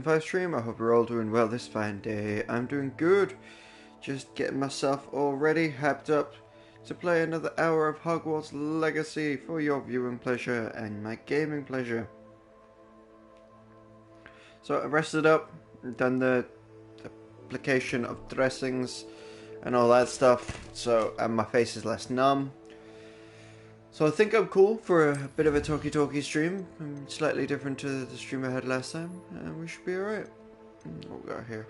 First stream. I hope you're all doing well this fine day. I'm doing good. Just getting myself all ready, hyped up to play another hour of Hogwarts Legacy for your viewing pleasure and my gaming pleasure. So I rested up, done the application of dressings and all that stuff, and my face is less numb. So I think I'm cool for a bit of a talkie stream. Slightly different to the stream I had last time, and we should be alright. What we got here?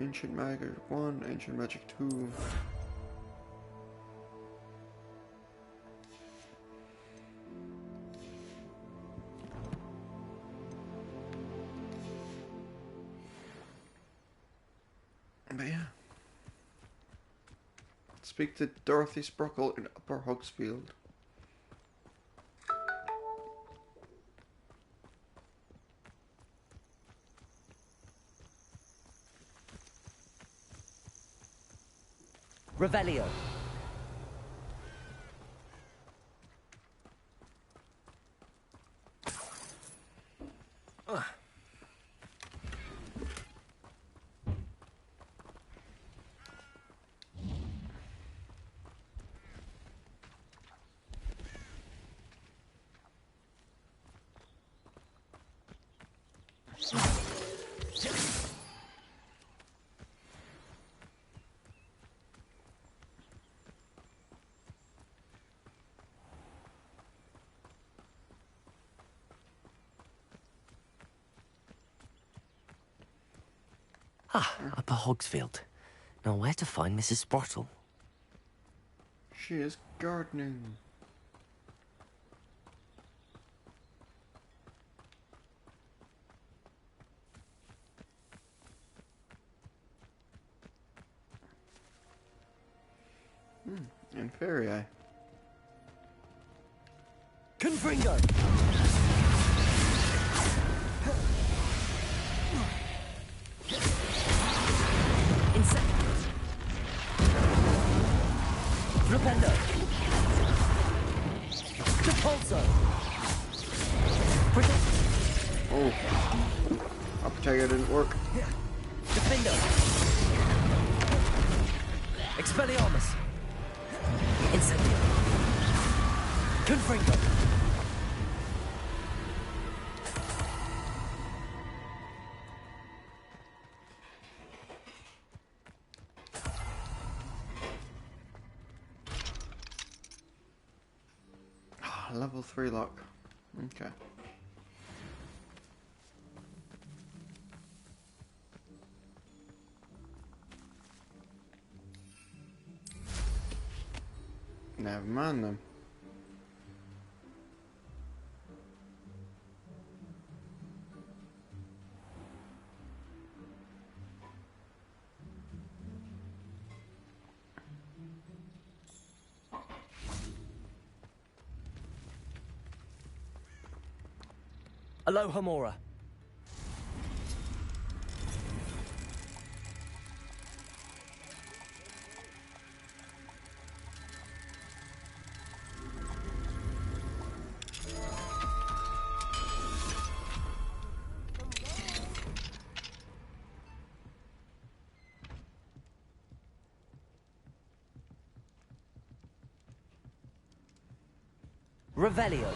Ancient Magic 1, Ancient Magic 2. But yeah. Speak to Dorothy Sprockle in Upper Hogsfield. Revelio. Upper Hogsfield. Now where to find Mrs. Sprottle? She is gardening. And Fairy Eye. Confringo! Rependo. Depulso. Protect. Oh. Uptagger didn't work. Defendo. Expelliarmus. Incendio. Confringo. Level 3 lock. Okay. Never mind them. Aloha Mora. Revelio.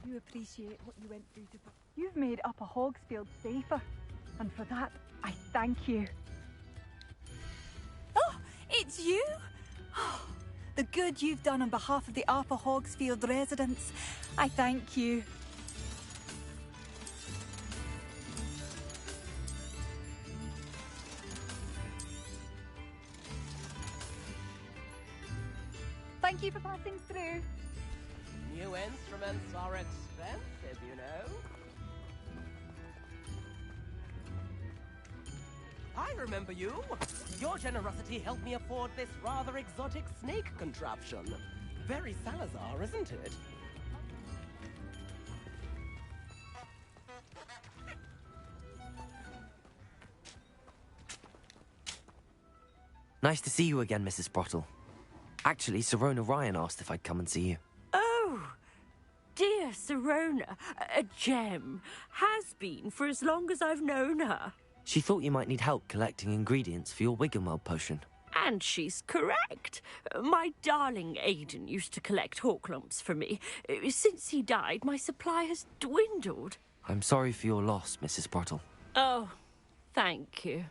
You appreciate what you went through to... You've made Upper Hogsfield safer, and for that, I thank you. Oh, it's you? Oh, the good you've done on behalf of the Upper Hogsfield residents, I thank you. Thank you for passing through. New instruments are expensive, you know. I remember you. Your generosity helped me afford this rather exotic snake contraption. Very Salazar, isn't it? Nice to see you again, Mrs. Sprottle. Actually, Sirona Ryan asked if I'd come and see you. Oh, dear Sirona, a gem. Has been for as long as I've known her. She thought you might need help collecting ingredients for your Wiggenweld potion. And she's correct. My darling Aidan used to collect hawklumps for me. Since he died, my supply has dwindled. I'm sorry for your loss, Mrs. Sprottle. Oh, thank you.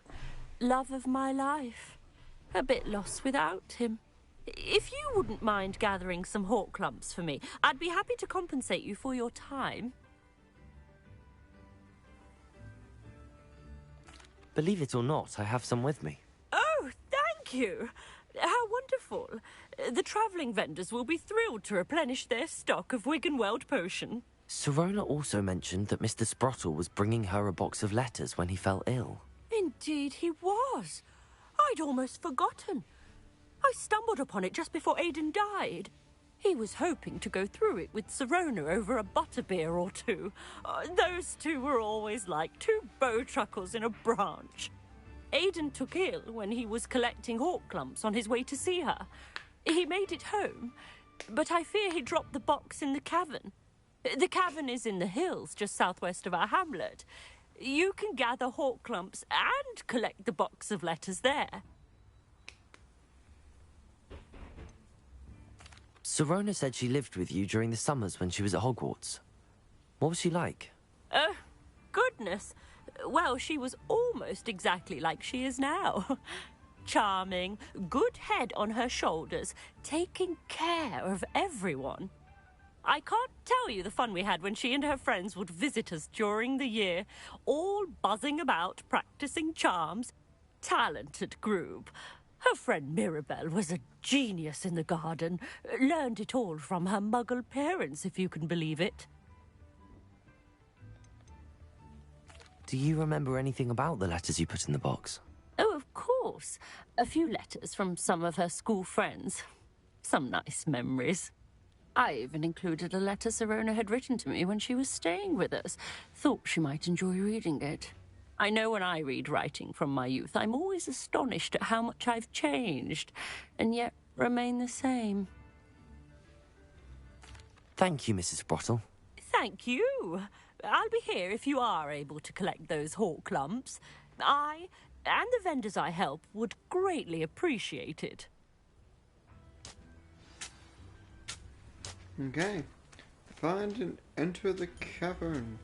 Love of my life. A bit lost without him. If you wouldn't mind gathering some hawklumps for me, I'd be happy to compensate you for your time. Believe it or not, I have some with me. Oh, thank you. How wonderful. The travelling vendors will be thrilled to replenish their stock of Wiggenweld potion. Sirona also mentioned that Mr. Sprottle was bringing her a box of letters when he fell ill. Indeed he was. I'd almost forgotten. I stumbled upon it just before Aidan died. He was hoping to go through it with Sirona over a butterbeer or two. Those two were always like two bowtruckles in a branch. Aidan took ill when he was collecting hawklumps on his way to see her. He made it home, but I fear he dropped the box in the cavern. The cavern is in the hills just southwest of our hamlet. You can gather hawklumps and collect the box of letters there. Sirona said she lived with you during the summers when she was at Hogwarts. What was she like? Oh, goodness. Well, she was almost exactly like she is now. Charming, good head on her shoulders, taking care of everyone. I can't tell you the fun we had when she and her friends would visit us during the year, all buzzing about, practicing charms. Talented group. Her friend Mirabelle was a genius in the garden. Learned it all from her muggle parents, if you can believe it. Do you remember anything about the letters you put in the box? Oh, of course. A few letters from some of her school friends. Some nice memories. I even included a letter Sirona had written to me when she was staying with us. Thought she might enjoy reading it. I know when I read writing from my youth, I'm always astonished at how much I've changed, and yet remain the same. Thank you, Mrs. Sprottle. Thank you. I'll be here if you are able to collect those hawklumps. I, and the vendors I help, would greatly appreciate it. Okay. Find and enter the cavern.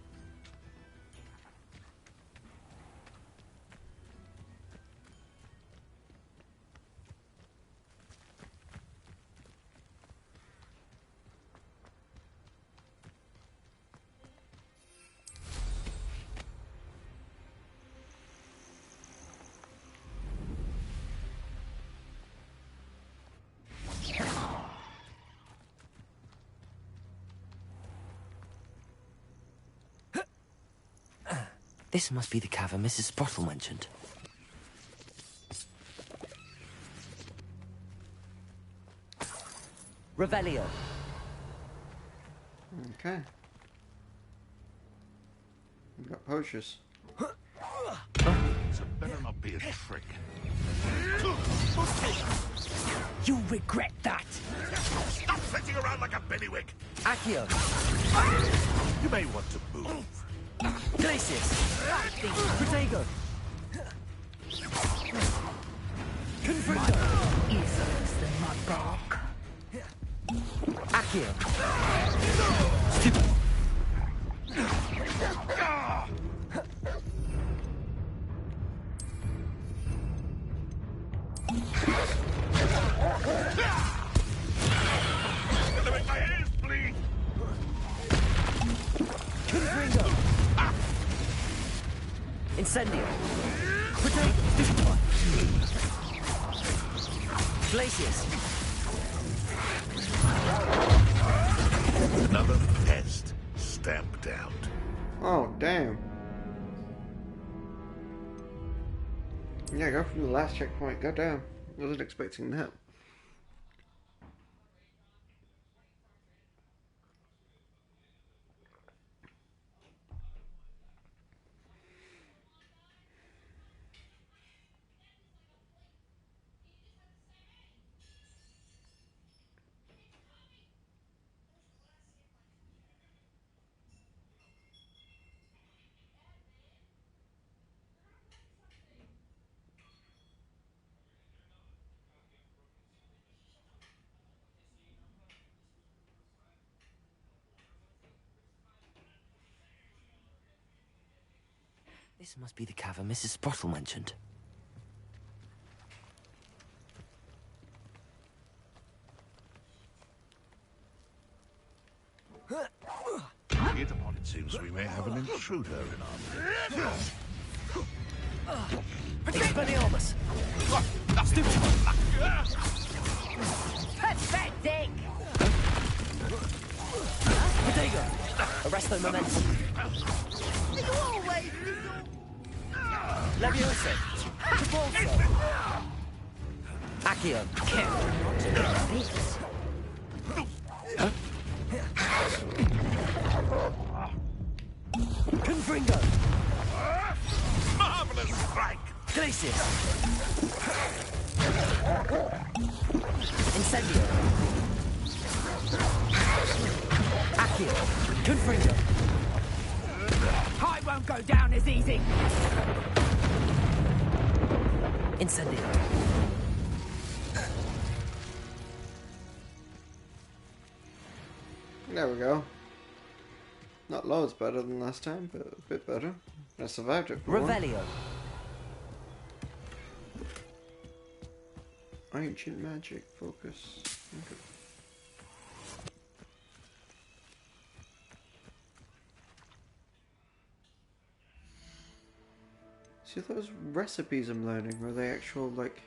This must be the cavern Mrs. Sprottle mentioned. Revelio. Okay. We've got potions. So better not be a trick. You'll regret that. Stop sitting around like a bellywig! Accio. You may want to move. Glacius. Protego. Confringo. Easier than Mudbark. Accio. Gonna make my ears bleed! Confringo. Incendio. Protego. Glacius. Another pest stamped out. Oh, damn. Yeah, go from the last checkpoint. Go down. Wasn't expecting that. This must be the cavern Mrs. Sprottle mentioned. Hit upon it seems we may have an intruder in our midst. Expelliarmus! Pathetic! Protego! Arresto momentum. You always Levioso! Repulso! Accio! Confringo! Marvelous strike! Glacius! Incendio! Accio! Confringo! I won't go down as easy. Incendio! There we go. Not loads better than last time, but a bit better. I survived it for once. Revelio! Ancient magic focus. Okay. See those recipes I'm learning, are they actual like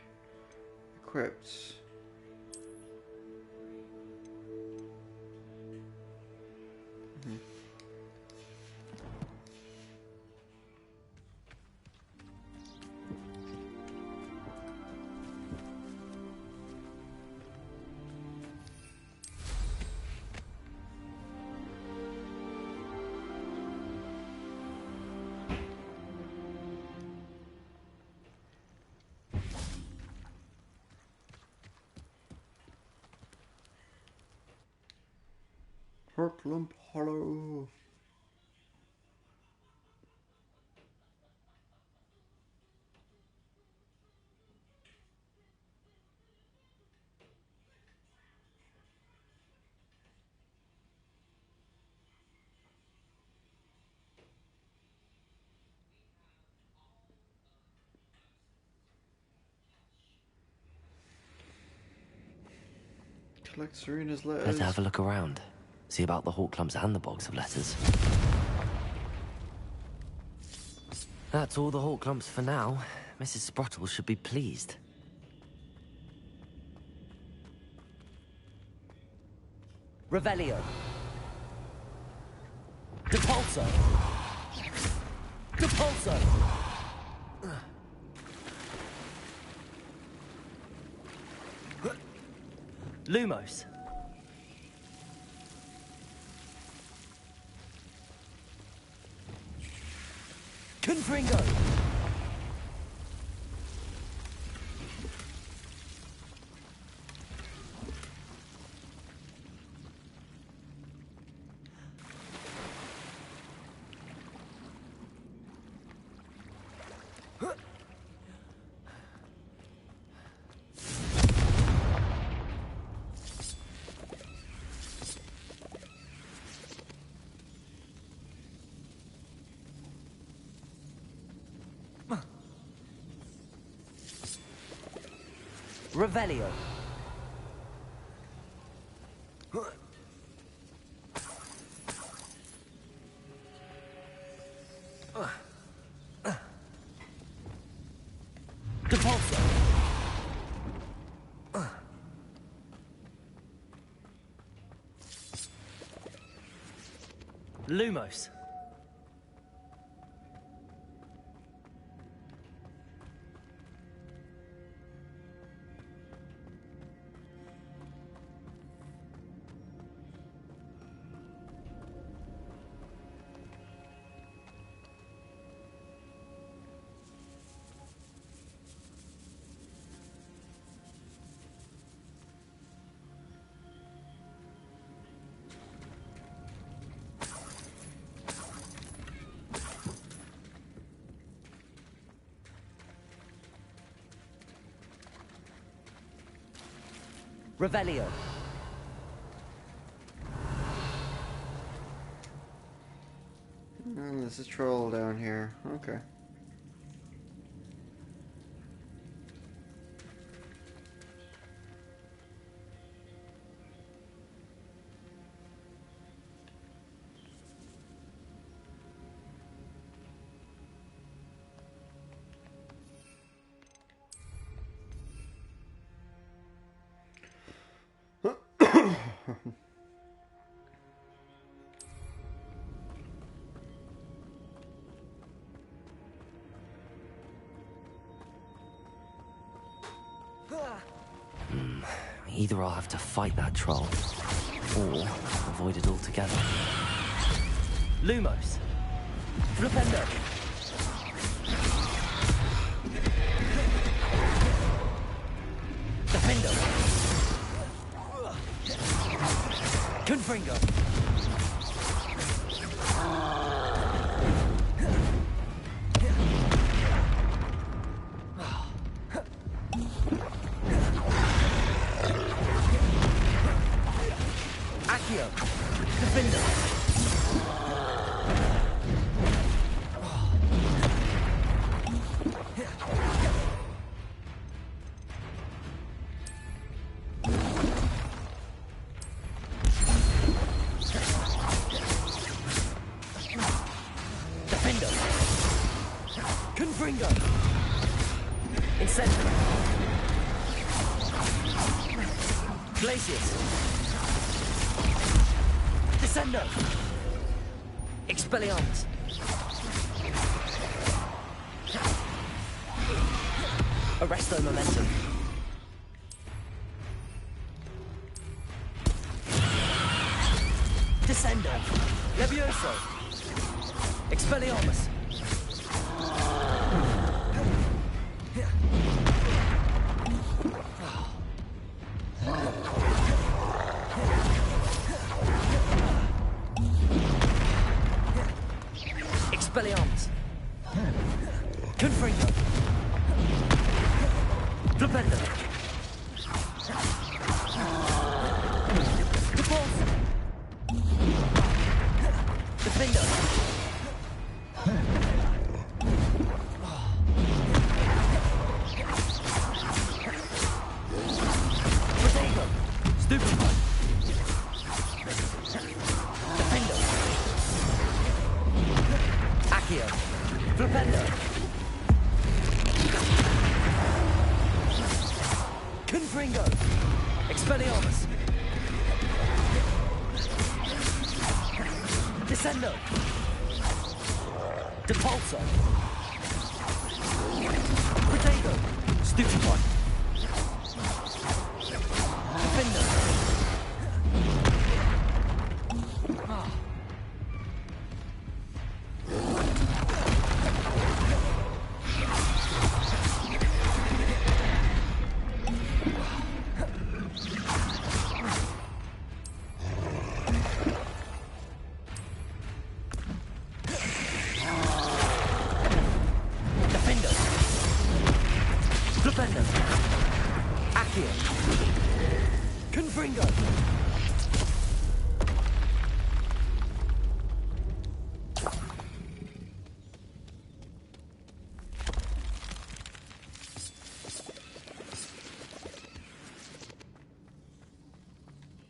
equipped? Plump Hollow. Collect Serena's letters. Better have a look around. See about the Hawk Clumps and the box of letters. That's all the Hawk Clumps for now. Mrs. Sprottle should be pleased. Revelio! Depulso! Depulso! Lumos! Confringo! Revelio. Depulso. Lumos. Revelio. There's a troll down here. Okay. Either I'll have to fight that troll, or avoid it altogether. Lumos. Flipendo. Defendo. Confringo. Accio. Defendo. Defendo. Confringo. Incendio. Glacius. Descendo. Expelliarmus. Arresto momentum. Descendo. Levioso. Expelliarmus. Expelliarmus. Confringo. Flipendo. Repulse. Defendo. Protego. Stupefy. Defendo. Accio. Flipendo. Confringo. Expelliarmus. Descendo. Depulso. Protego. Stupefy. Defendo. Defendo. Flipendo. Accio. Confringo.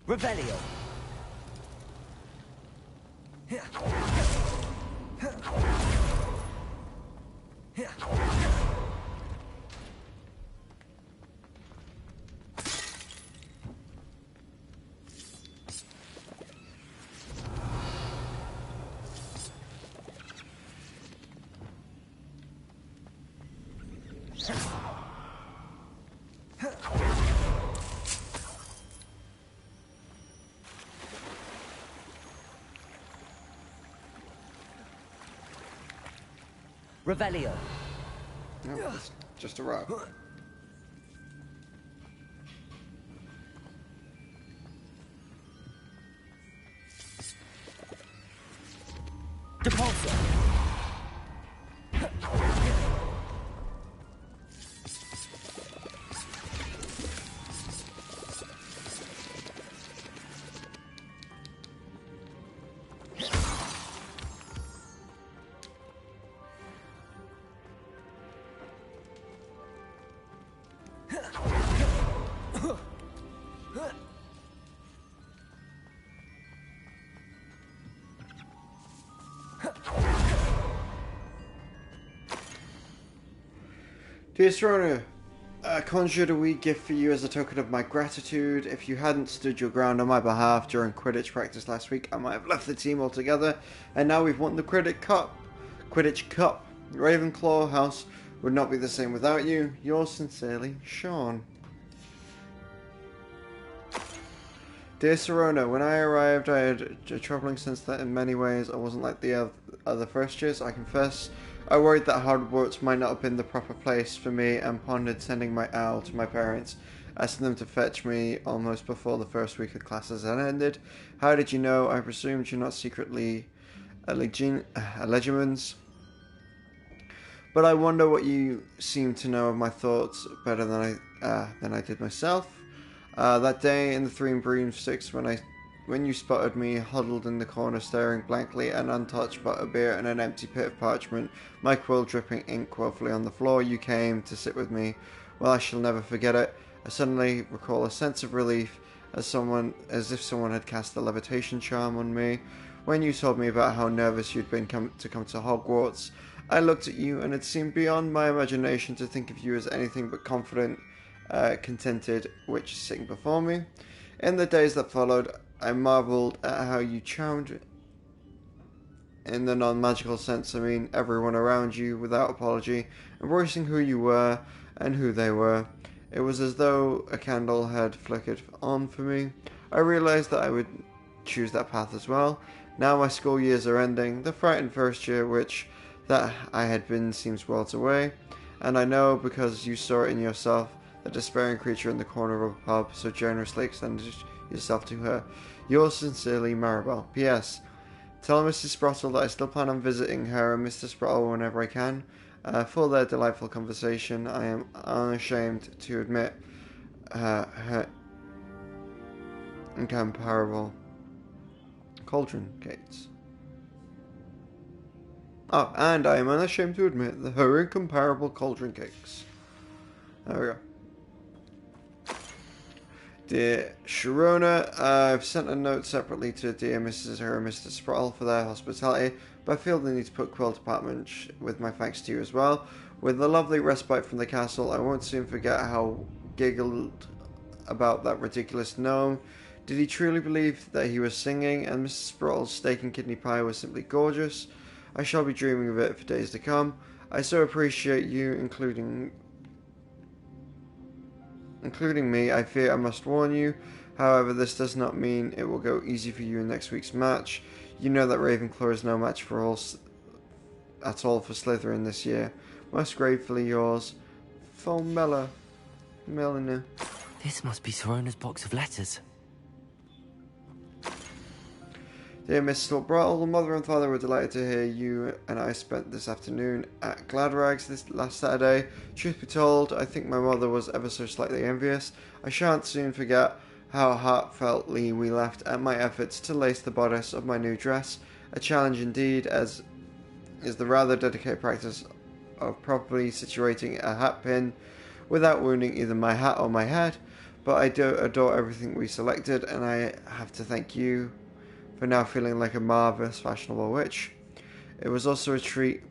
Revelio. Revelio. No, it's just a rock. Depulso. Dear Serona, conjured a wee gift for you as a token of my gratitude. If you hadn't stood your ground on my behalf during Quidditch practice last week, I might have left the team altogether, and now we've won the Quidditch Cup. Ravenclaw House would not be the same without you. Yours sincerely, Sean. Dear Serona, when I arrived I had a troubling sense that in many ways I wasn't like the other first years. I confess I worried that Hogwarts might not have been the proper place for me and pondered sending my owl to my parents, asking them to fetch me almost before the first week of classes had ended. How did you know? I presumed you're not secretly a Legimens. But I wonder what you seem to know of my thoughts better than I did myself. That day in the Three Broomsticks when you spotted me huddled in the corner staring blankly at an untouched butterbeer and an empty pit of parchment, my quill dripping ink woefully on the floor, you came to sit with me. Well, I shall never forget it. I suddenly recall a sense of relief as if someone had cast a levitation charm on me. When you told me about how nervous you'd been to come to Hogwarts, I looked at you and it seemed beyond my imagination to think of you as anything but confident, contented, which is sitting before me. In the days that followed, I marvelled at how you charmed, in the non-magical sense, I mean, everyone around you without apology, embracing who you were and who they were. It was as though a candle had flickered on for me. I realised that I would choose that path as well. Now my school years are ending. The frightened first year, that I had been, seems worlds away. And I know, because you saw it in yourself, the despairing creature in the corner of a pub so generously extended yourself to her. Yours sincerely, Maribel. P.S. Tell Mrs. Sprottle that I still plan on visiting her and Mr. Sprottle whenever I can. For their delightful conversation, I am unashamed to admit her incomparable cauldron cakes. Oh, and I am unashamed to admit that her incomparable cauldron cakes. There we go. Dear Sharona, I've sent a note separately to dear Mrs. and Mr. Sprottle for their hospitality, but I feel the need to put Quill Department with my thanks to you as well. With the lovely respite from the castle, I won't soon forget how giggled about that ridiculous gnome. Did he truly believe that he was singing, and Mrs. Sprottle's steak and kidney pie was simply gorgeous? I shall be dreaming of it for days to come. I so appreciate you, including me. I fear I must warn you. However, this does not mean it will go easy for you in next week's match. You know that Ravenclaw is no match at all for Slytherin this year. Most gratefully yours, Melina. This must be Serona's box of letters. Dear Miss Brattle, mother and father were delighted to hear you and I spent this afternoon at Gladrags this last Saturday. Truth be told, I think my mother was ever so slightly envious. I shan't soon forget how heartfeltly we laughed at my efforts to lace the bodice of my new dress. A challenge indeed, as is the rather dedicated practice of properly situating a hat pin without wounding either my hat or my head. But I do adore everything we selected, and I have to thank you for now feeling like a marvellous fashionable witch. It was also a treat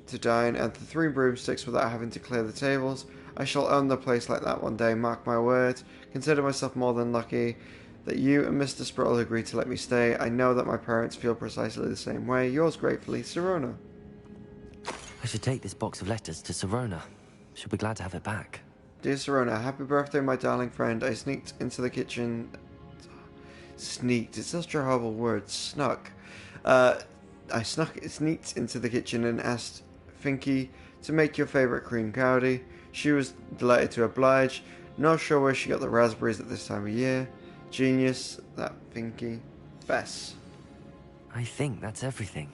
to dine at the Three Broomsticks without having to clear the tables. I shall own the place like that one day, mark my words. Consider myself more than lucky that you and Mr. Sprottle agreed to let me stay. I know that my parents feel precisely the same way. Yours gratefully, Serona. I should take this box of letters to Serona. She'll be glad to have it back. Dear Serona, happy birthday, my darling friend. I sneaked into the kitchen. Sneaked. It's such a horrible word. Snuck. Sneaked into the kitchen and asked Finky to make your favourite cream cowdy. She was delighted to oblige. Not sure where she got the raspberries at this time of year. Genius, that Finky. Bess. I think that's everything.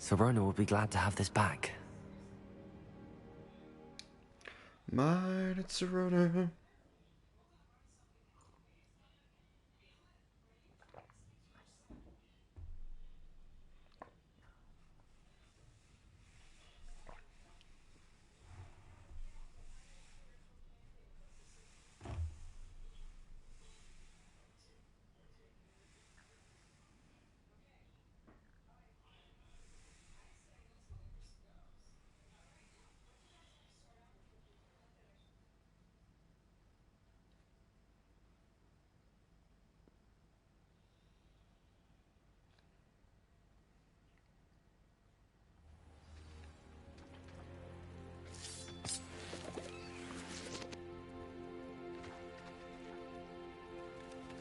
Serona will be glad to have this back. Mine, it's Serona.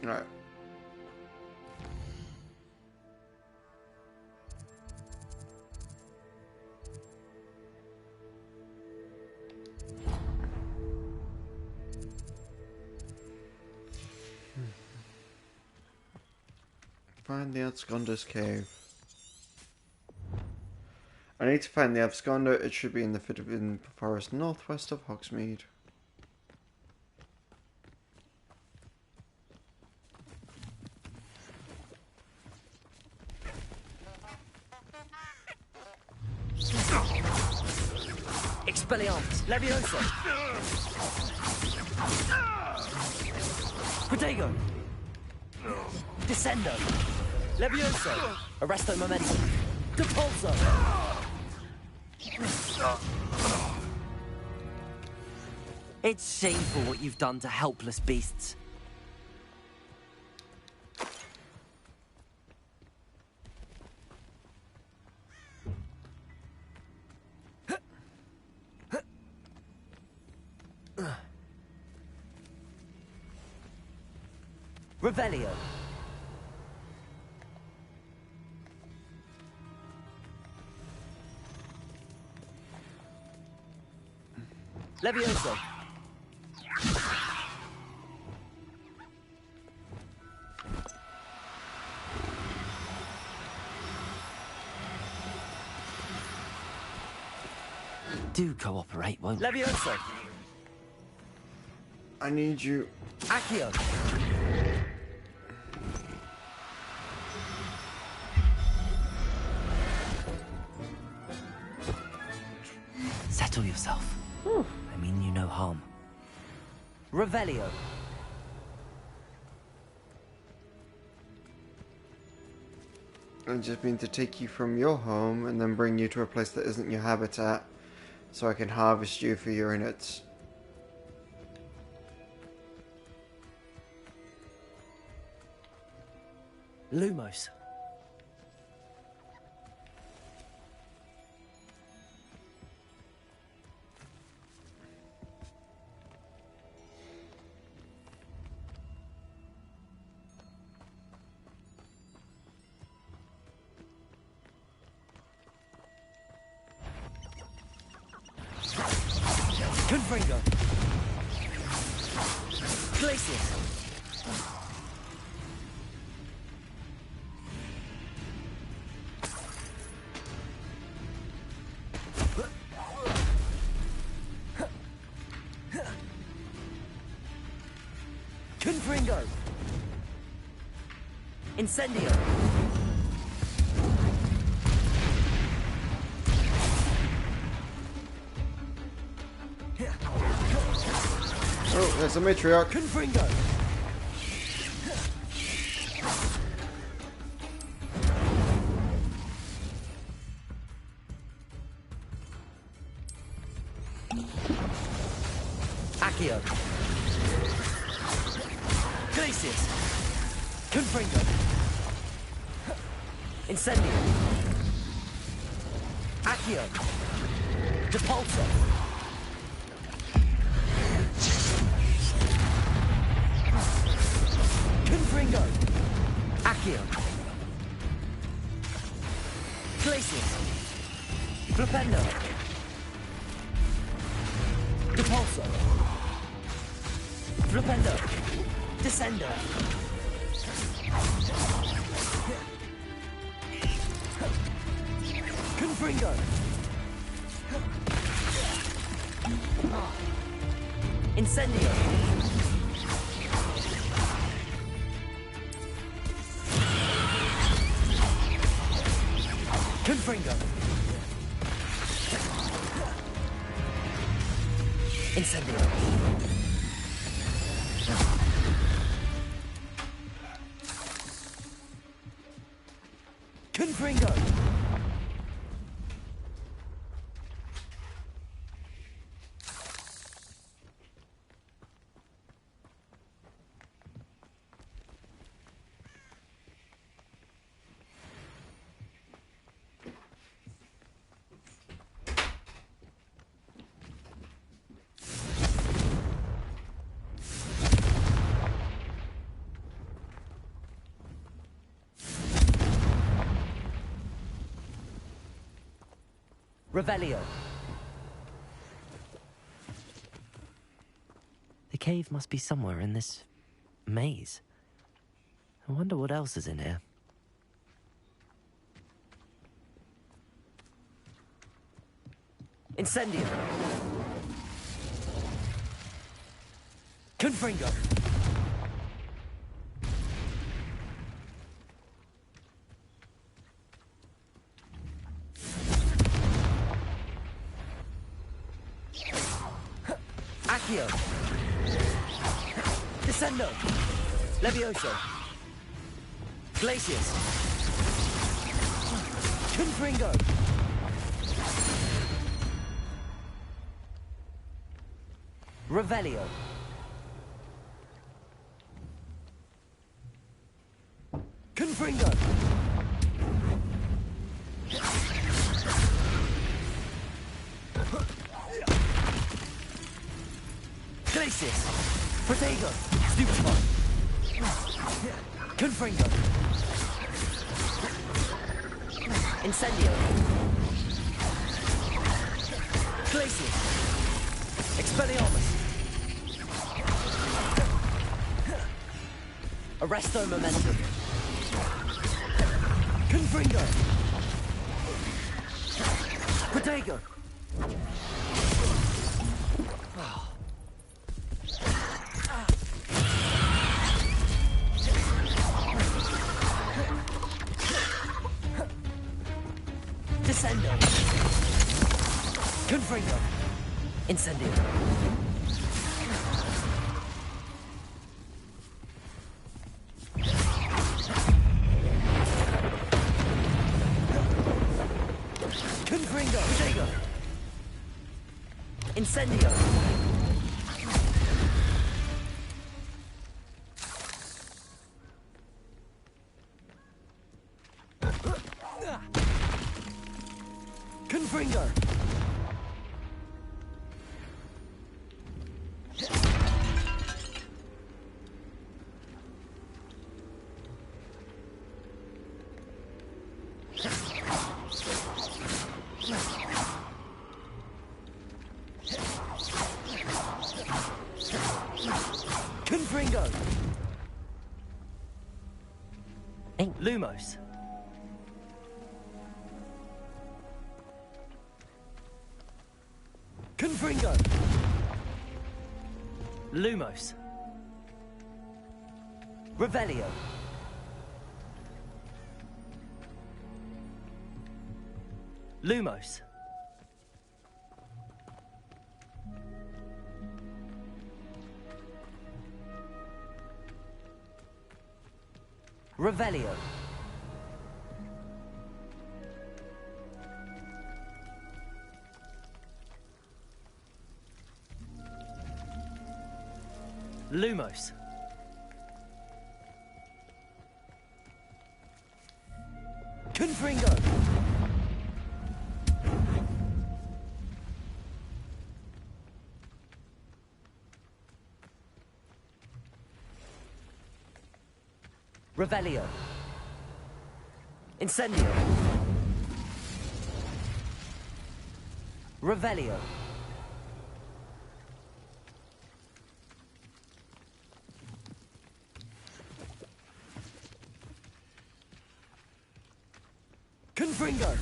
Alright. Find the Absconder's cave. I need to find the Absconder. It should be in the Forbidden Forest northwest of Hogsmeade. Expelliarmus. Levioso. Protego. Descendo. Levioso. Arresto momentum. Depulso. It's shameful what you've done to helpless beasts. Revelio. Levioso. Do cooperate, won't you? Levioso. I need you. Accio. Settle yourself. I mean you no harm. Revelio. I just mean to take you from your home and then bring you to a place that isn't your habitat, so I can harvest you for your innards. Lumos. Confringo. Glacius. Confringo. Incendio. Oh, there's a matriarch. Confringo. Accio. Glacius. Confringo. Incendio. Accio. Depulso. Confringo. Accio. Glacius. Flipendo. Depulso. Flipendo. Descendo. Confringo. Incendio. Confringo. Incendio. Confringo. Revelio. The cave must be somewhere in this maze. I wonder what else is in here. Incendio. Confringo. Accio. Descendo. Levioso. Glacius. Confringo. Revelio. Confringo. Glacius. Protego. Stupefy. Confringo. Incendio. Glacius. Expelliarmus. Arresto momentum. Confringo. Protego. Descendo. Confringo. Incendio. Confringo. Protego. Incendio. Confringo. Confringo. Lumos. Confringo. Lumos. Revelio. Lumos. Revelio. Lumos. Confringo. Revelio. Incendio. Revelio. Confringo.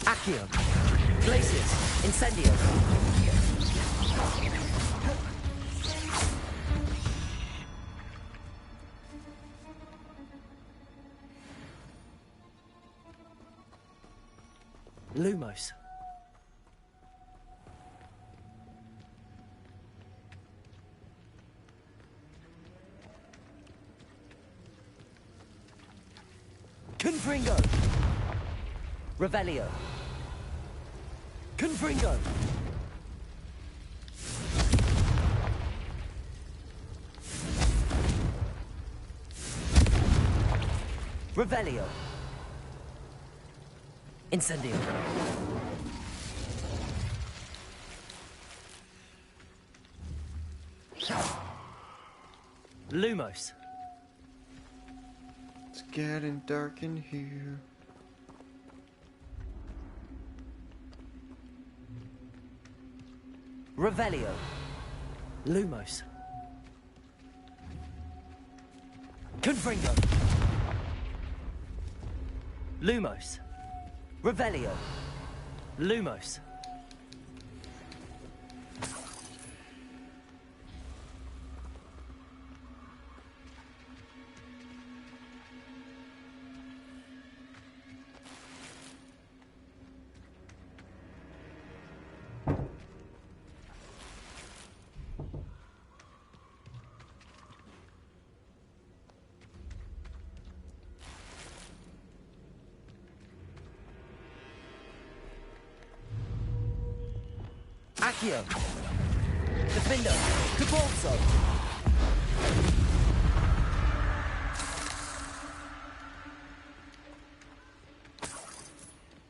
Accio. Glacius. Incendio. Lumos. Confringo. Revelio. Confringo. Revelio. Incendio. Lumos. It's getting dark in here. Revelio. Lumos. Confringo. Lumos. Revelio. Lumos. Accio. Defendo. Cabalzo.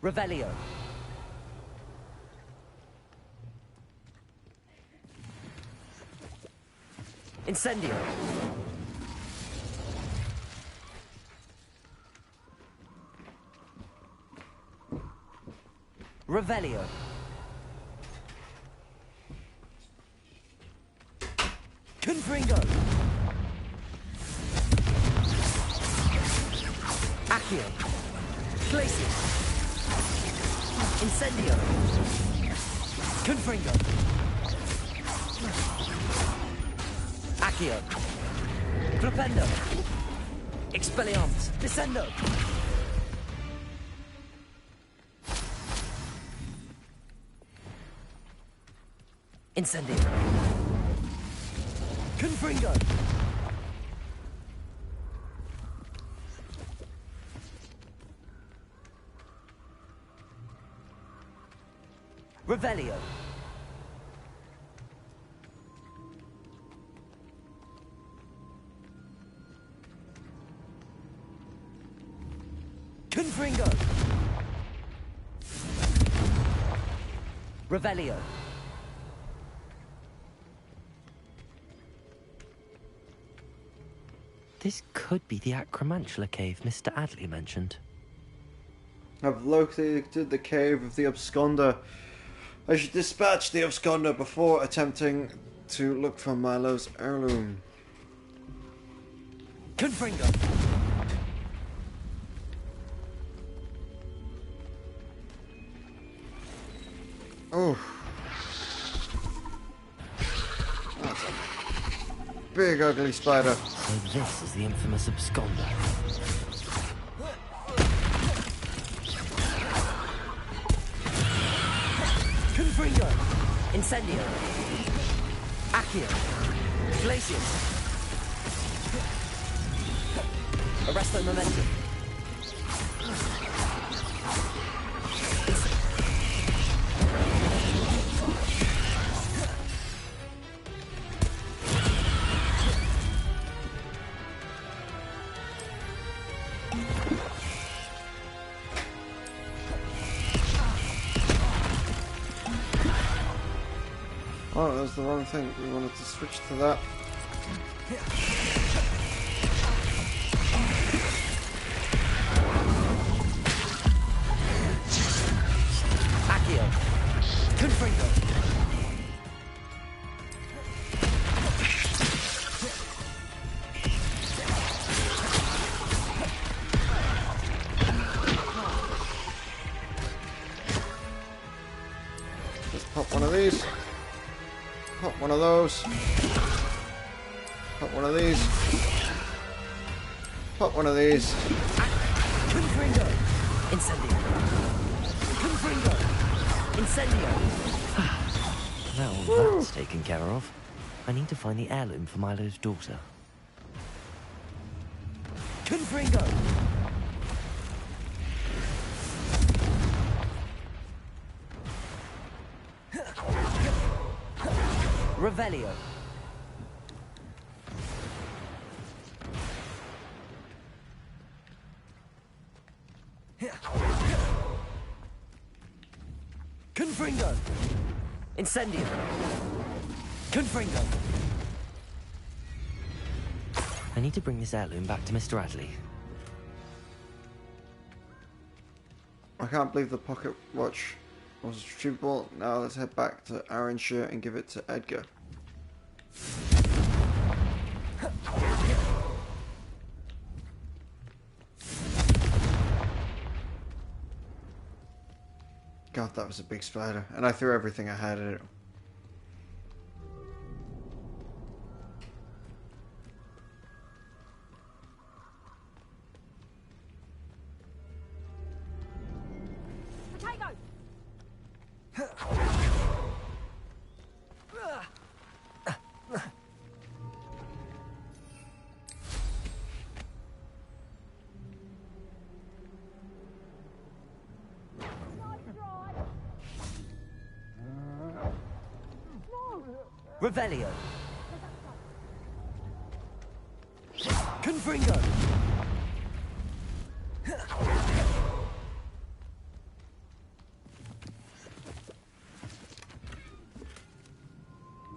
Revelio. Incendio. Revelio. Confringo. Accio. Glacius. Incendio. Confringo. Accio. Flipendo. Expelliarmus. Descendo. Incendio. Confringo. Revelio. Confringo. Revelio. This could be the Acromantula cave Mr. Adley mentioned. I've located the cave of the absconder. I should dispatch the absconder before attempting to look for Milo's heirloom. Confringo. Oh. That's a big ugly spider. So this is the infamous absconder. Confringo. Incendio. Accio. Glacius. Arresto momentum. Oh, that was the wrong thing. We wanted to switch to that. Accio. Confringo. Just pop one of these. Pop one of those. Pop one of these. Pop one of these. Confringo. Incendio. Confringo. Incendio. Now that's taken care of. I need to find the heirloom for Milo's daughter. Confringo. Revelio. Confringo. Incendio. Confringo. I need to bring this heirloom back to Mr. Adley. I can't believe the pocket watch Was retrievable. Now let's head back to Arrynshire and give it to Edgar. God, that was a big spider. And I threw everything I had at it. Revelio. Confringo.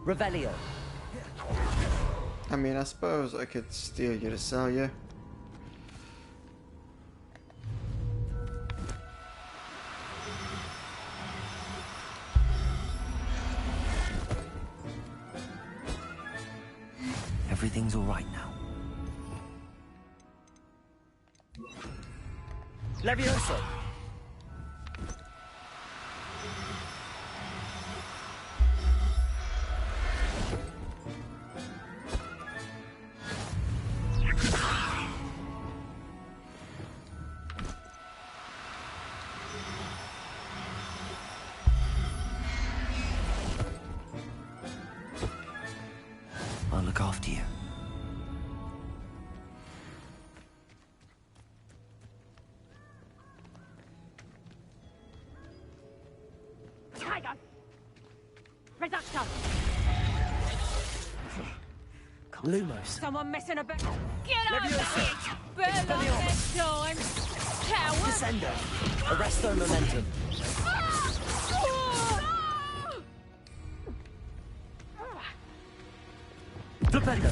Revelio. I mean, I suppose I could steal you to sell you. Everything's all right now. Levioso. I'll look after you. Tiger! Reduction! Lumos. Someone messing about. Get out Leviosa. of here! Burn on this time! Coward! Descendo. Arresto momentum. Flipendo.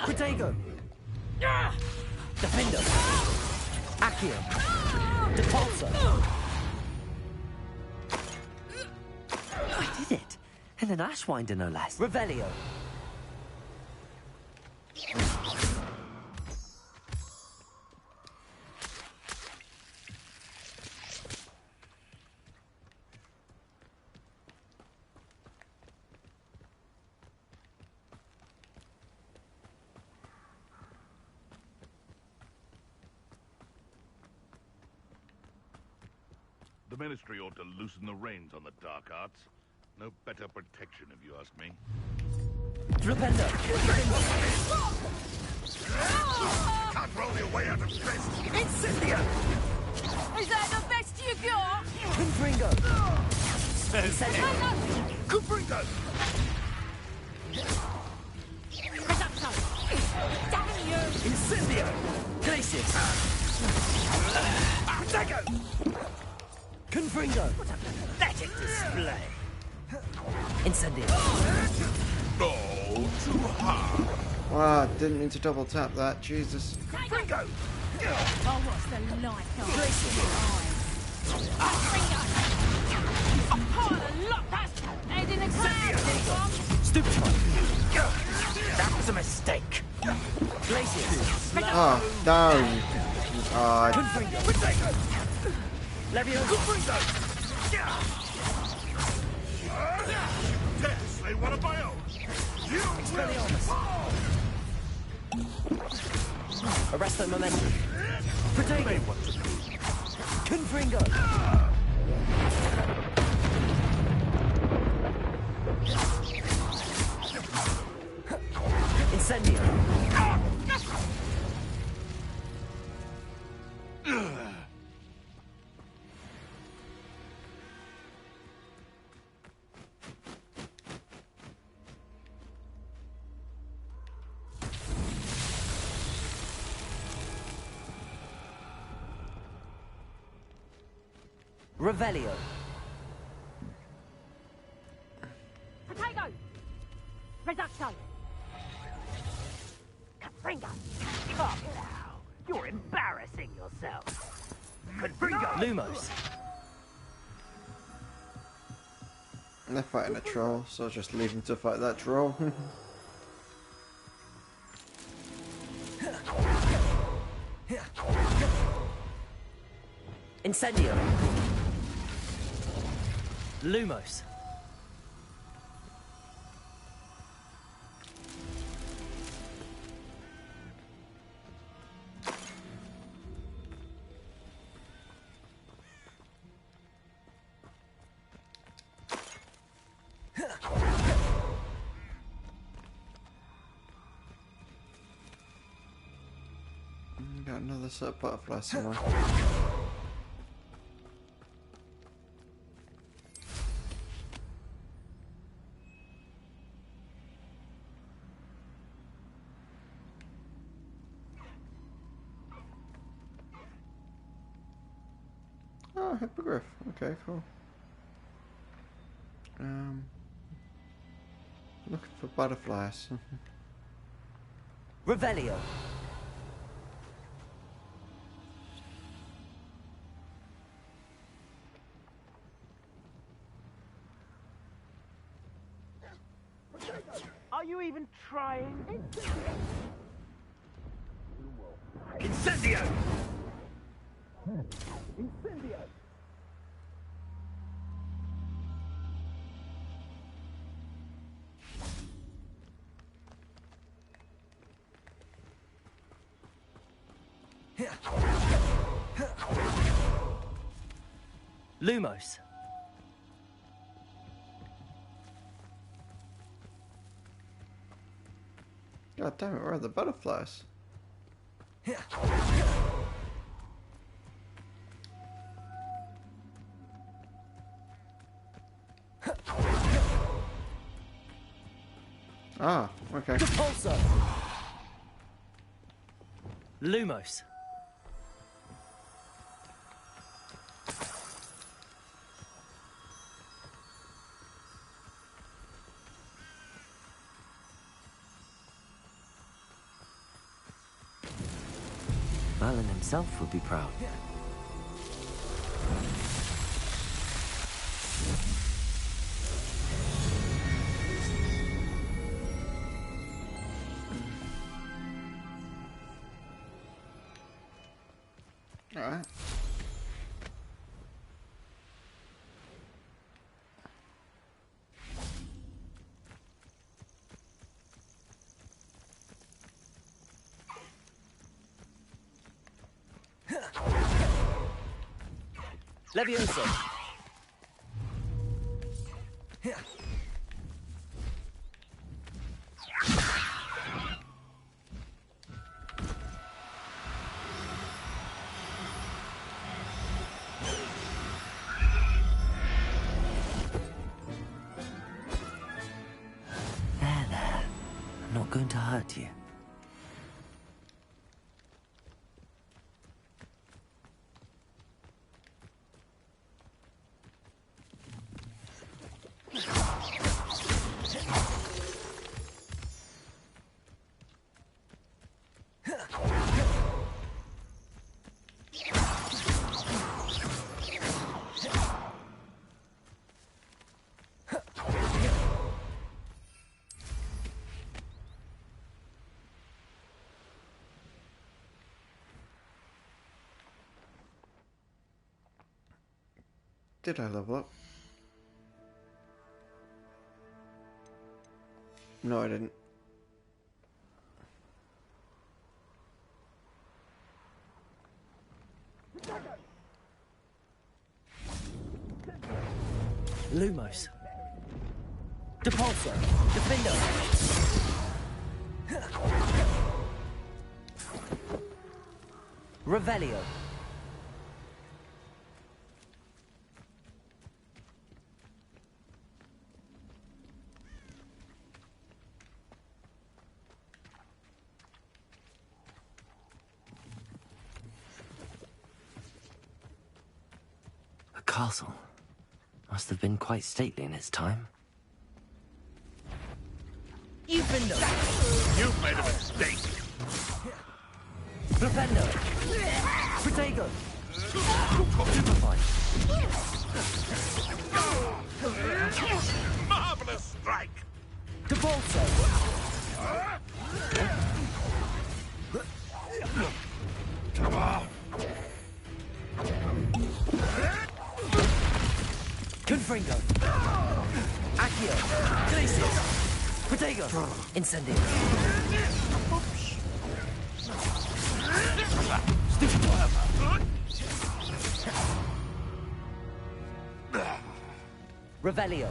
Protego. Defendo. Accio. Depulso. I did it. And an Ashwinder, no less. Revelio. The Ministry ought to loosen the reins on the dark arts. No better protection, if you ask me. Flipendo. Can't roll your way out of this! Incendio. Is that the best you got? Confringo. Incendio. Confringo! Reduction! Damn you! Incendio. Glacius. Protego. Confringo. What a pathetic display. Incendio. Oh, too hard! Wow, didn't mean to double tap that. Jesus. Confringo. Oh, what's the life of Glacius. Oh, the lot that's head in a cloud! Stupid. That was a mistake. Glacius. Oh, no. God. Confringo. Protego. Levioso. Confringo. Dare slay one of my own! You Arresto momentum. Protego. Confringo. Incendio. Revelio. Potato! Reduction! Confringo! Come now. You're embarrassing yourself. Lumos. They're fighting a troll, so I'll just leave them to fight that troll. Incendio. Lumos. Got another set of butterflies somewhere. Oh, hippogriff. Okay, cool. Looking for butterflies. Revelio. Are you even trying? Incendio. Incendio! Lumos. God damn it, where are the butterflies? Ah, okay. Repulsor. Lumos. Merlin himself would be proud. Alright. Levioso. There. I'm not going to hurt you. Did I level up? No, I didn't. Lumos. Depulso. Defendo. Revelio. A castle. Must have been quite stately in its time. Defendo. You've made a mistake. Defendo. Protego. Simplify. Marvelous strike! Devolso. Confringo. Accio. Glacius. Protego. Incendio. Revelio.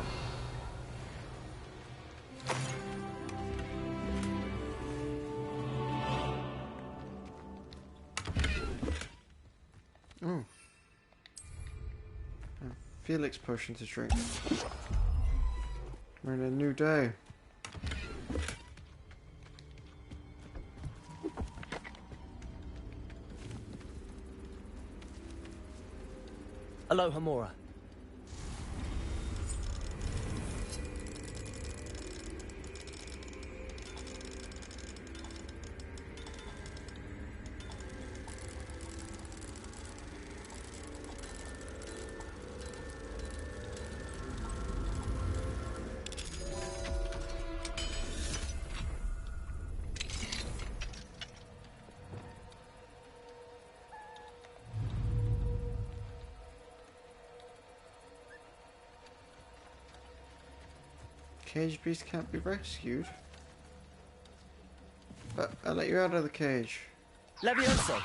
Oh. A Felix potion to drink. We're in a new day. Aloha Mora. Cage beast can't be rescued. But I'll let you out of the cage. Levioso.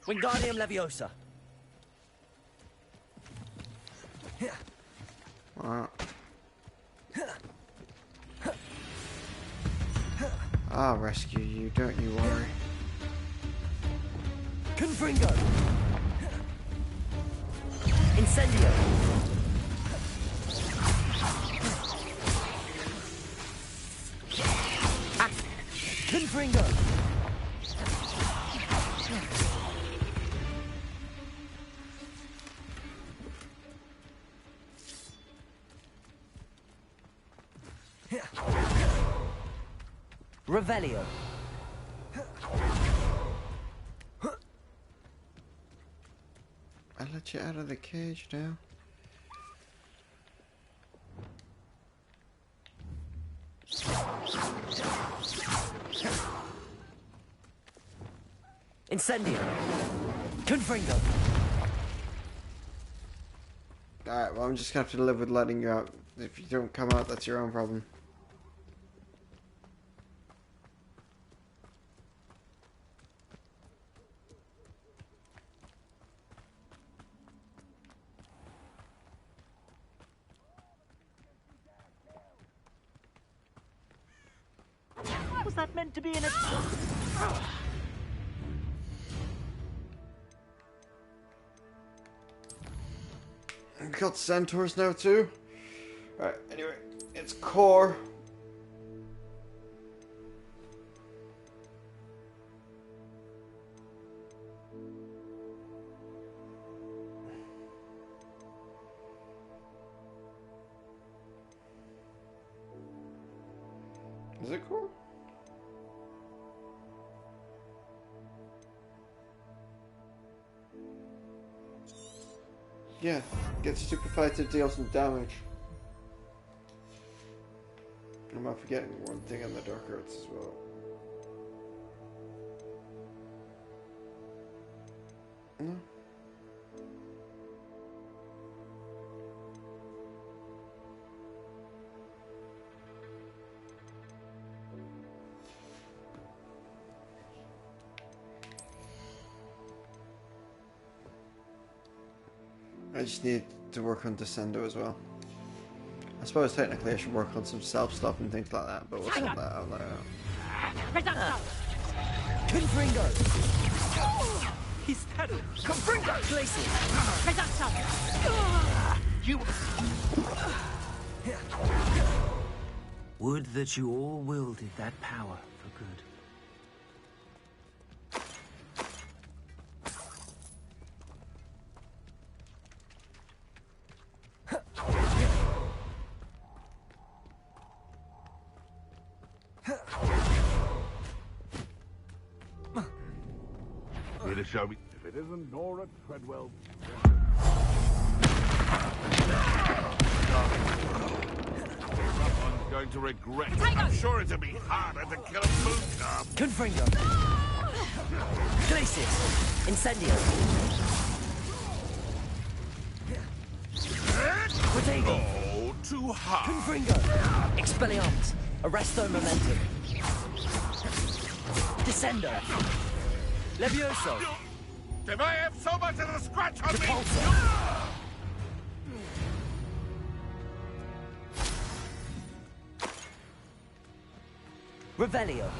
Wingardium Leviosa. Wow. I'll rescue you, don't you worry. Confringo. Incendio. Confringo. Revelio. I'll let you out of the cage now. Incendio. Confringo. Alright, well I'm just gonna have to live with letting you out. If you don't come out, that's your own problem. Was that meant to be in a... We've got centaurs now too. Alright, anyway, it's core. Is it core? Yeah, get stupefied to deal some damage. I'm not forgetting one thing on the dark arts as well. No. I just need to work on Descendo as well. I suppose technically I should work on some self stuff and things like that, but we'll sort that out later. Confringo. He's dead. Confringo. Glacius. You... Would that you all wielded that power for good. Here to show me. If it isn't Nora Treadwell. Someone's going to regret it. I'm sure it'll be harder to kill a moon calf. Confringo. Glacius. Incendio. Protego. Oh, too hard. Confringo. Expelliarmus. Arresto momentum. Descendo. Levioso. They may have so much as a scratch on me. Repulsor. Revelio.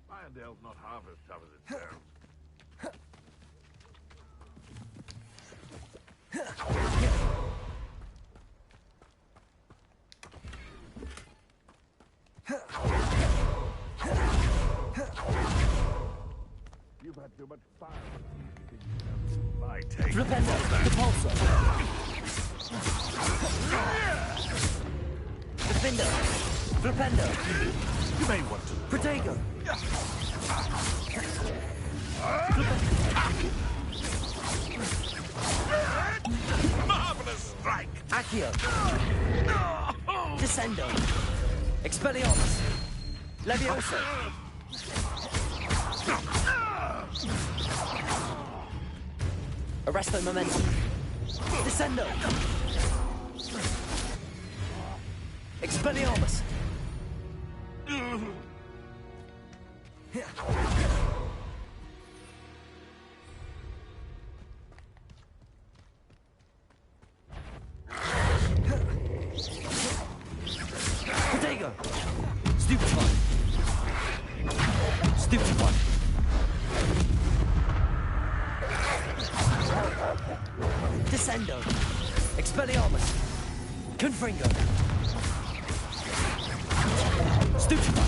Irondale's not half as tough as it sounds. You've had too much fire. My take. Flipendo. Repulsor. Defendo. Flipendo. You may want to. Protego. Marvelous strike. Accio. Descendo. Expelliarmus. Levioso. Arresto momentum. Descendo. Expelliarmus. Protego. Stupefy. Stupefy. Descendo. Expelliarmus. Confringo. Stupefy.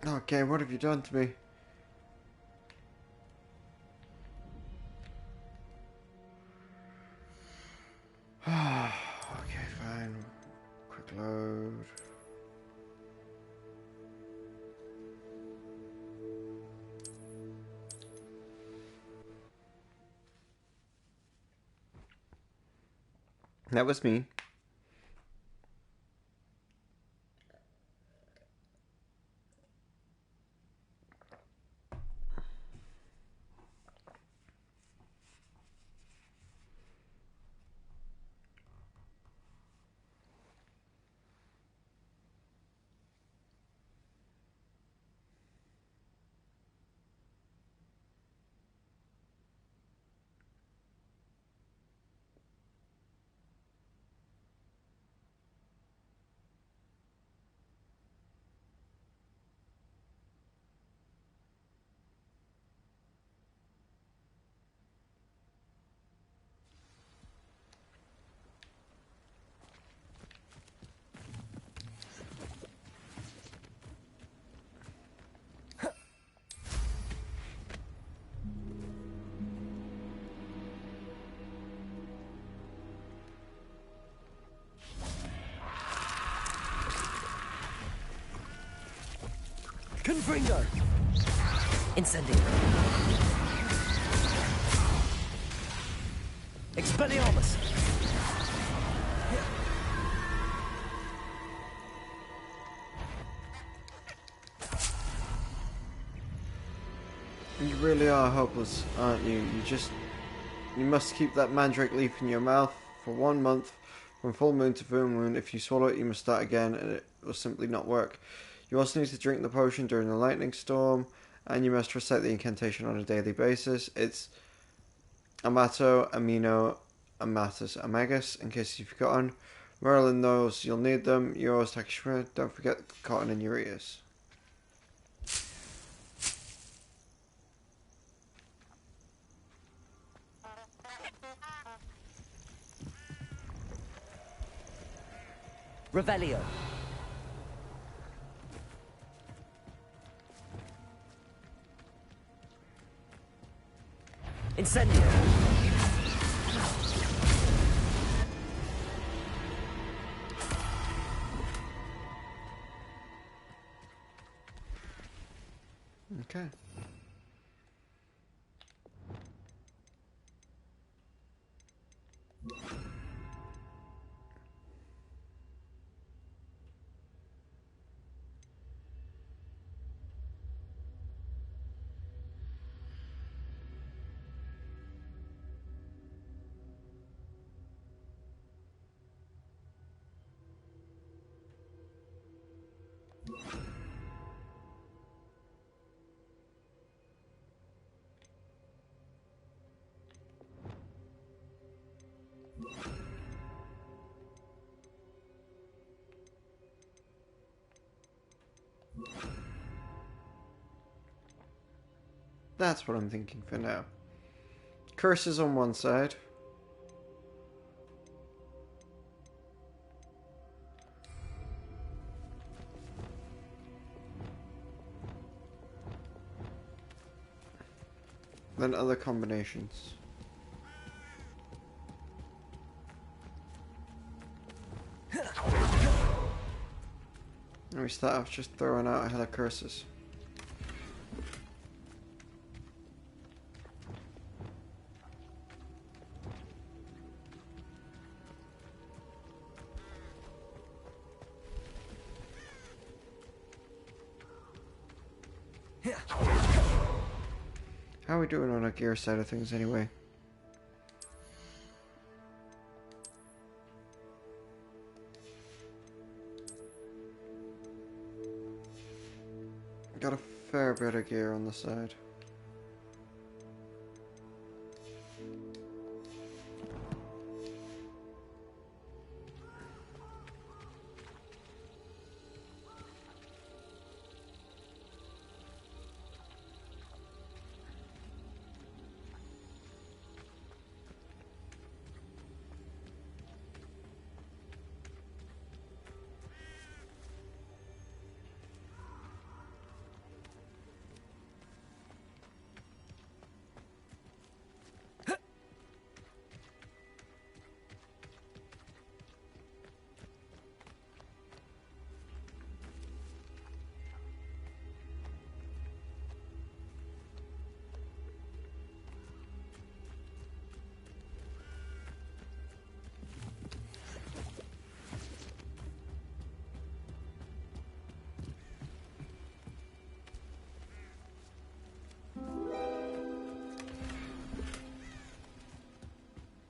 Okay, what have you done to me? Okay, fine. Quick load. That was me. Confringo. Incendio. Expelliarmus. You really are hopeless, aren't you? You must keep that mandrake leaf in your mouth for 1 month, from full moon to full moon. If you swallow it, you must start again, and it will simply not work. You also need to drink the potion during the lightning storm, and you must recite the incantation on a daily basis. It's Amato, Amino, Amatus, Amagus, in case you've forgotten. Merlin knows you'll need them. You always take shred. Don't forget cotton in your ears. Revelio. Incendio. Okay. That's what I'm thinking for now. Curses on one side. Then other combinations. And we start off just throwing out a hell of curses. How are we doing on our gear side of things anyway? Got a fair bit of gear on the side.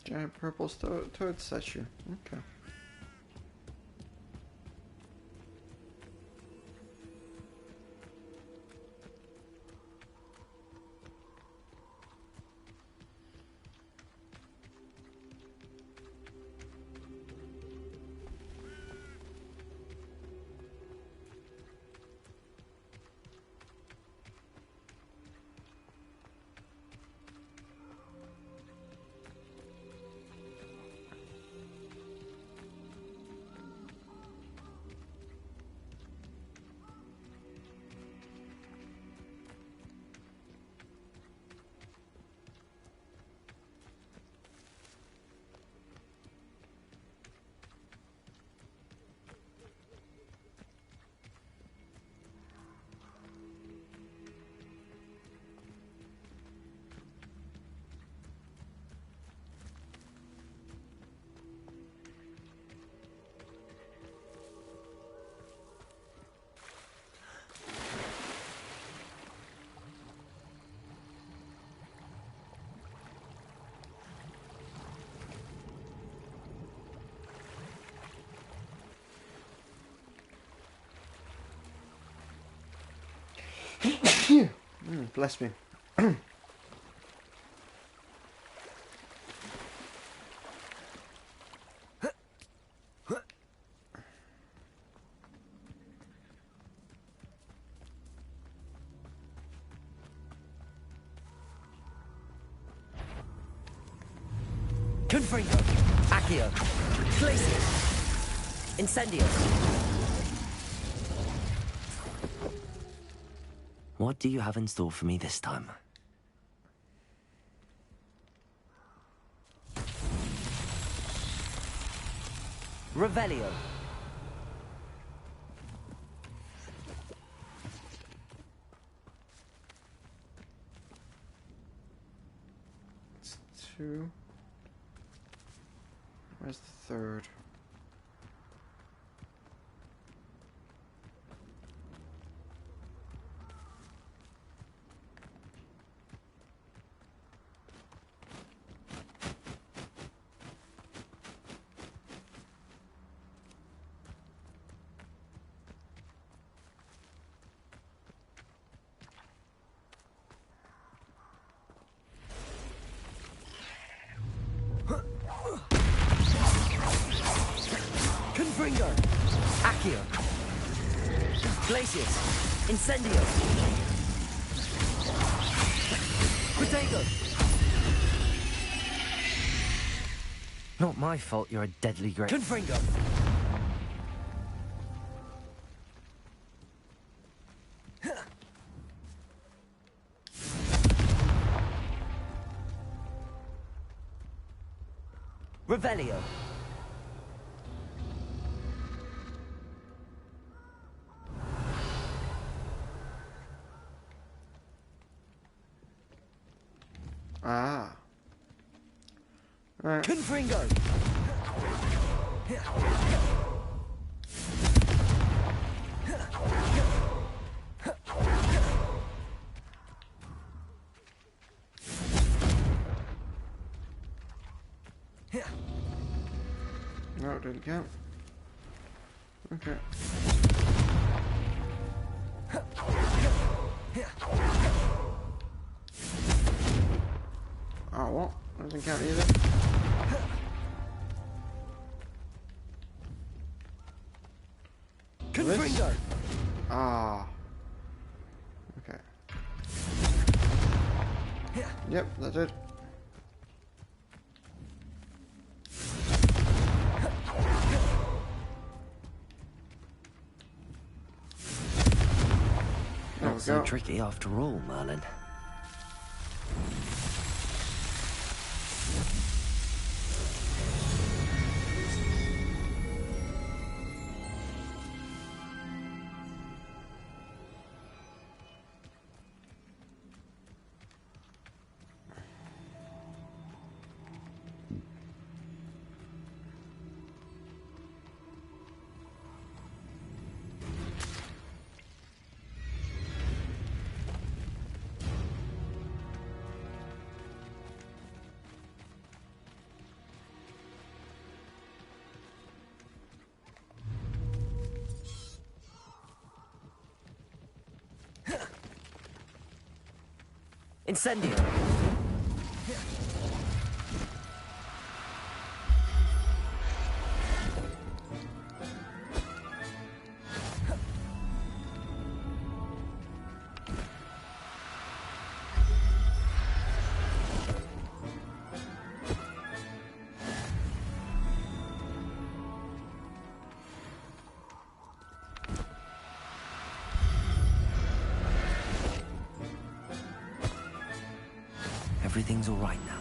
Giant purple toad statue. Okay. Bless me. Confringo. Accio. Glacius. Incendio. What do you have in store for me this time? Revelio. It's 2. Where's the 3rd? Confringo. Accio. Glacius. Incendio. Protego. Not my fault you're a deadly great... Confringo. Revelio. Ah. Right. Confringo. No, it didn't count. Okay. Oh, what? That doesn't count either. Confringo. Ah. Okay. Yep, that's it. There we Not so go. tricky after all, Merlin. Incendio. Everything's all right now.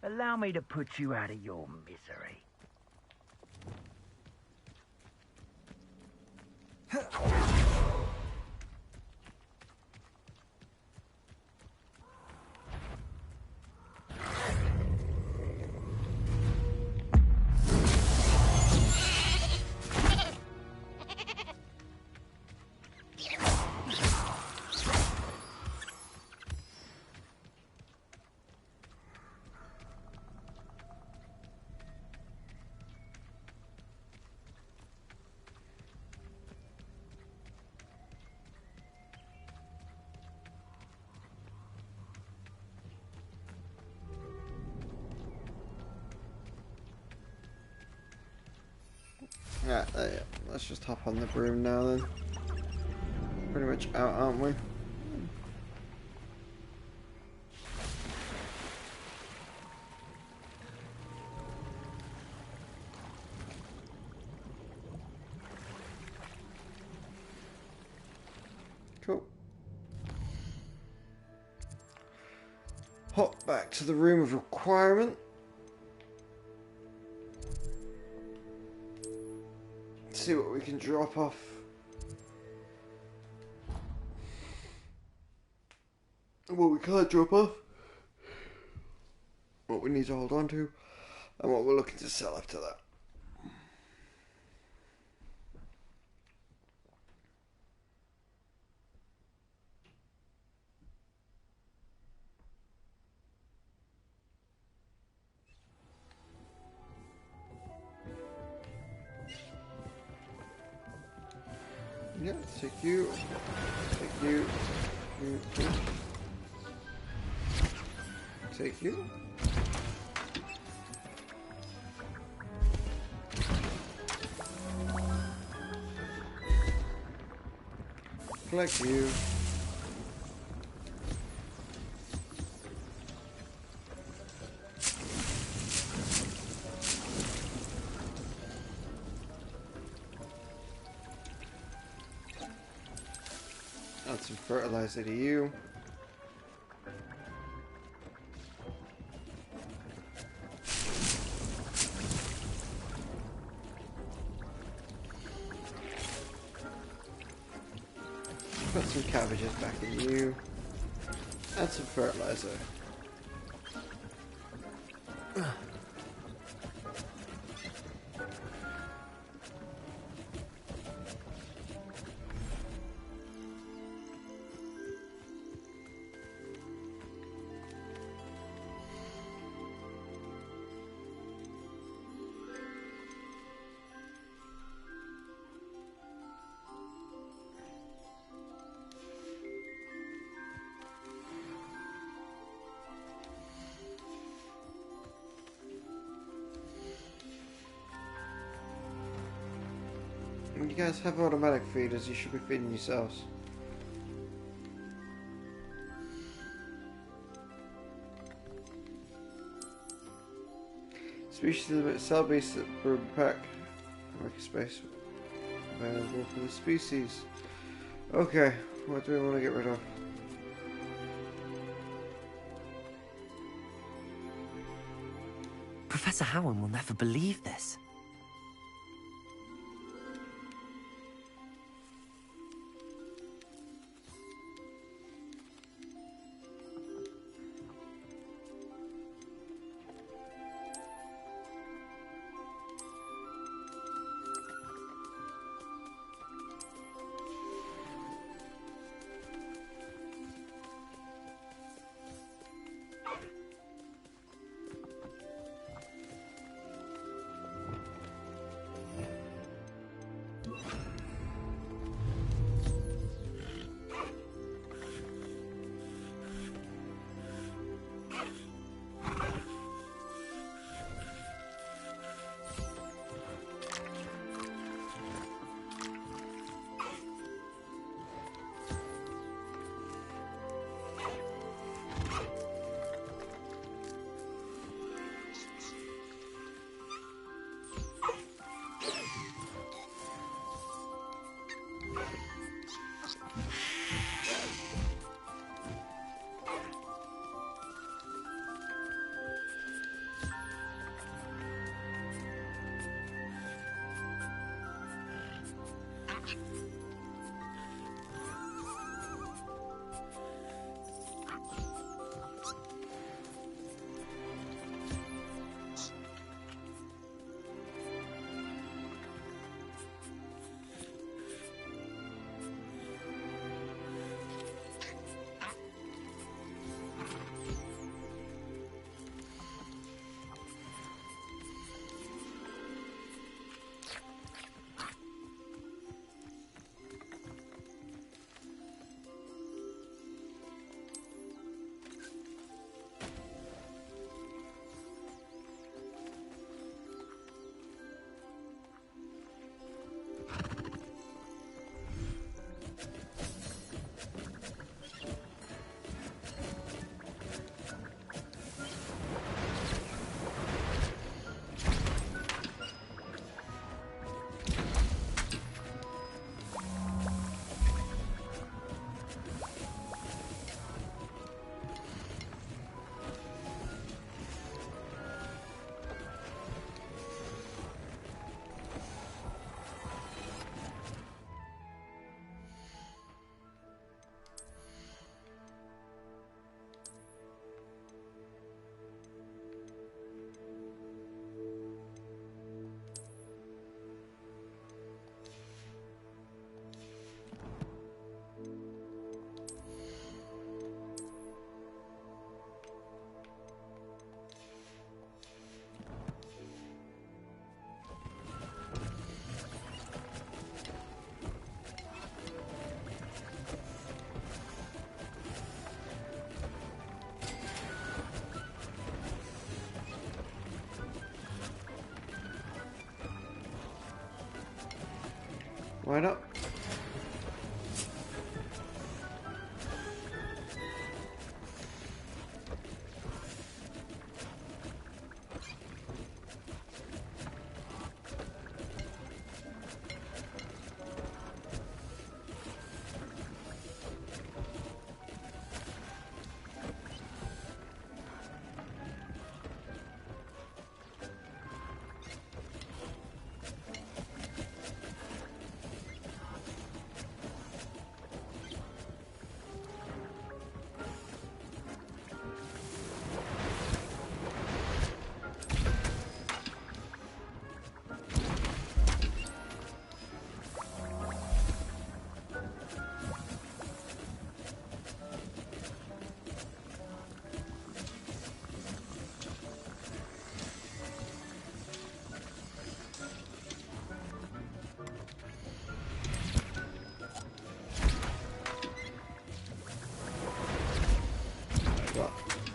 Allow me to put you out of your misery. Yeah, let's just hop on the broom now then. Pretty much out, aren't we? Cool. Hop back to the room of requirement. See what we can drop off. What we can't drop off. What we need to hold on to. And what we're looking to sell after that. Yeah, take you. Take you. Take you. Collect you. Add some fertilizer to you. Put some cabbages back in you. Add some fertilizer. When you guys have automatic feeders, you should be feeding yourselves. Species limit cell base at broom pack. Make a space available for the species. Okay, what do we want to get rid of? Professor Howard will never believe this. Why not?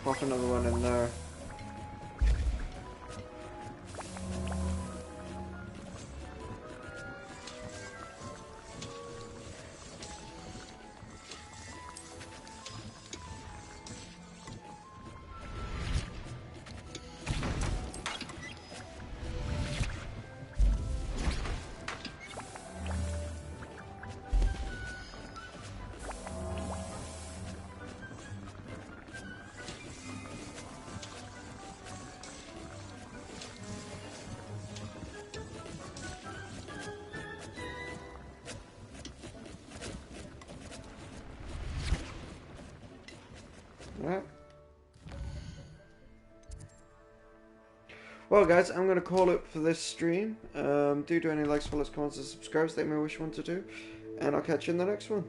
Pop another one in there. Right. Well, guys, I'm going to call it for this stream. Do any likes, follows, comments, and subscribes that you may wish one to do. And I'll catch you in the next one.